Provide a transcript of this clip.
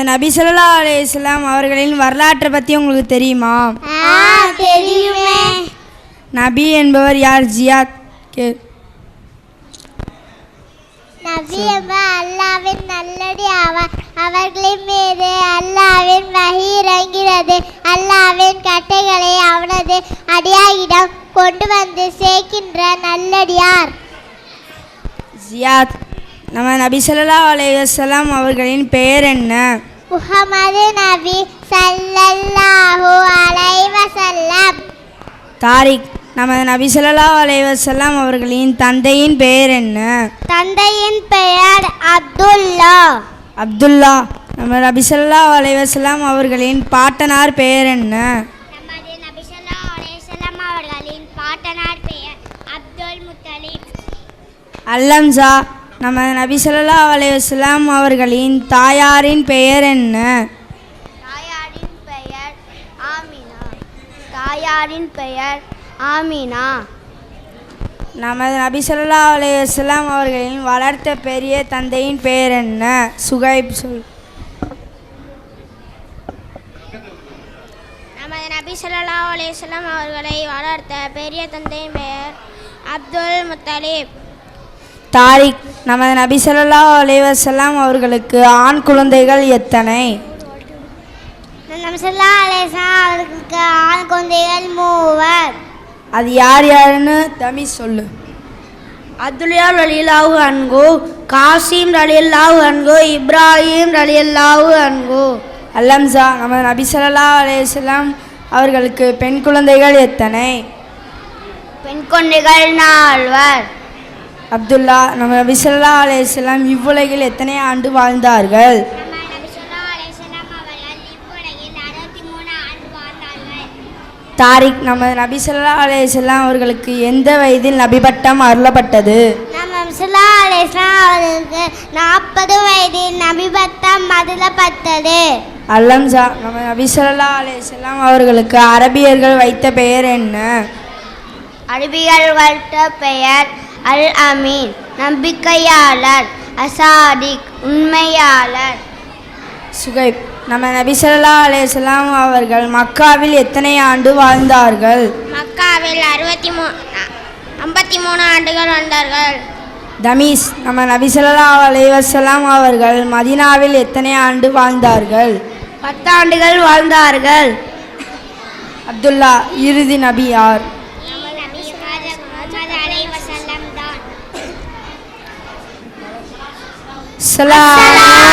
நபி ஸல்லல்லாஹு அலைஹி வஸல்லம் அவர்களின் வரலாற்றை பற்றி உங்களுக்கு தெரியுமா? தெரியுமே. நபி என்பவர் யார்? ஜியாத் நபி என்பவர் அல்லாஹ்வின் நல்லடி ஆவார். அவர்களின் மீது அல்லாஹ்வின் வஹி இறங்கிறது. அல்லாஹ்வின் கட்டளைகளை அவனது அடியாரிடம் கொண்டு வந்து சேர்க்கின்ற நல்லடியார். ஜியாத். நம்ம நபி ஸல்லல்லாஹு அலைஹி வஸல்லம் அவர்களின் பெயர் என்ன? முஹம்மது நபி ஸல்லல்லாஹு அலைஹி வஸல்லம். தாரிக். நமது நபி ஸல்லல்லாஹு அலைஹி வஸல்லம் அவர்களின் தந்தையின் பெயர் என்ன? தந்தையின் பெயர் அப்துல்லா. அப்துல்லா. நம்ம நபி ஸல்லல்லாஹு அலைஹி வஸல்லம் அவர்களின் பாட்டனார் பெயர் என்ன? நமது நபி ஸல்லல்லாஹு அலைஹி வஸல்லம் அவர்களின் பாட்டனார் பெயர் அப்துல் முத்தலிப். அல்லம்சா. நமது நபி ஸல்லல்லாஹு அலைஹி வஸல்லம் அவர்களின் தாயாரின் பெயர் என்ன? தாயாரின் பெயர் ஆமினா. தாயாரின் பெயர் ஆமினா. நமது நபி ஸல்லல்லாஹு அலைஹி வஸல்லம் அவர்களின் வளர்த்த பெரிய தந்தையின் பெயர் என்ன? சுகைப் சொல். நமது நபி ஸல்லல்லாஹு அலைஹி வஸல்லம் அவர்களை வளர்த்த பெரிய தந்தையின் பெயர் அப்துல் முத்தலிப். தாரிக். நமது நபி ஸல்லல்லாஹு அலைஹி வஸல்லம் அவர்களுக்கு ஆண் குழந்தைகள் எத்தனை? நபி ஸல்லல்லாஹு அலைஹி வஸல்லம் அவர்களுக்கு ஆண் குழந்தைகள் 3. அது யார் யாருன்னு தமி சொல்லு. அப்துல்லா ரலியல்லாஹு அன்ஹு, காசிம் ரலியல்லாஹு அன்ஹு, இப்ராஹிம் ரலியல்லாஹு அன்ஹு. அல்லம்சா. நமது நபி ஸல்லல்லாஹு அலைஹி வஸல்லம் அவர்களுக்கு பெண் குழந்தைகள் எத்தனை? பெண் குழந்தைகள் 4. அப்துல்லா. நம்ம நபி ஸல்லல்லாஹு அலைஹி வஸல்லம் இவ்வுலகில் எத்தனை ஆண்டு வாழ்ந்தார்கள்? தாரிக். நமது நபி ஸல்லல்லாஹு அலைஹி வஸல்லம் அவர்களுக்கு எந்த வயதில் நபி பட்டம் அருளப்பட்டது? நபி ஸல்லல்லாஹு அலைஹி வஸல்லம் அவர்களுக்கு 40 வயதில் நபி பட்டம் அருளப்பட்டது. அல்லம்சா. நம்ம நபி ஸல்லல்லாஹு அலைஹி வஸல்லம் அவர்களுக்கு அரபியர்கள் வைத்த பெயர் என்ன? அரபியர்கள் வைத்த பெயர் அல் அமீன், நம்பிக்கையாளர், அசாதிக், உண்மையாளர். சுகைப். நம்ம நபி ஸல்லல்லாஹு அலைஹி வஸல்லம் அவர்கள் மக்காவில் எத்தனை ஆண்டு வாழ்ந்தார்கள்? மக்காவில் 53 ஆண்டுகள் வாழ்ந்தார்கள். தமீஸ். நம்ம நபி ஸல்லல்லாஹு அலைஹி வஸல்லம் அவர்கள் மதீனாவில் எத்தனை ஆண்டு வாழ்ந்தார்கள்? 10 ஆண்டுகள் வாழ்ந்தார்கள். அப்துல்லா. இறுதி நபி யார்? சலாம்.